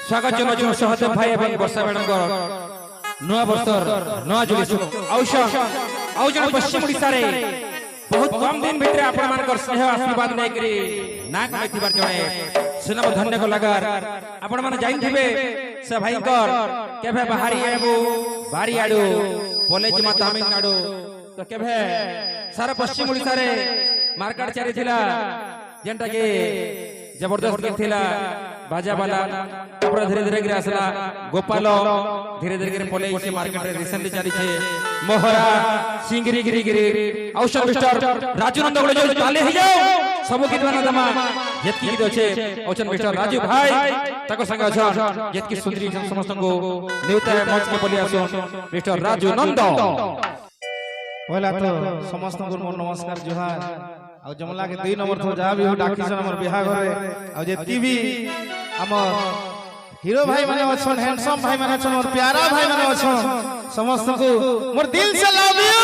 स्वागत जनाउछु सहदेव भाई एवं वर्षा मैडम को नया वर्षर नया जोड़ी आउ जन पश्चिम ओडिशा रे बहुत कम दिन भितर आपण मानकर स्नेह आशीर्वाद नै करी नाक मैथिबार जणे सुनब धन्य को लगार आपण माने जाइन थिबे से भाई कर केभे बाहरी आबो बारी आडो कॉलेज मा तमिलनाडु तो केभे सारा पश्चिम ओडिशा रे मार्केट चारी थिला जेंटा के जबरदस्त थिला बाजा वाला अपना धीरे धीरे गिरा असला गोपाल धीरे धीरे पले से मार्केट रे रिसेंटली चली छे मोहरा सिंगरी गिरी गिरी औषध मिस्टर राजू नंद बोले जो ताले ही जाओ सब गीत बना दमा जेतकी गीत छे औषध मिस्टर राजू भाई ताको संग अछन जेतकी सुंदरी समस्त को नेवता मंच के पले आसो मिस्टर राजू नंद पहला तो समस्त को नमस्कार जोहार आ जमला के 2 नंबर तो जा भी हो डाकी सन हमर बिहा घरे आ जे टीवी हमर हीरो भाई माने अछन हैंडसम भाई माने अछन और प्यारा भाई माने अछन समस्त को मोर दिल से लव यू।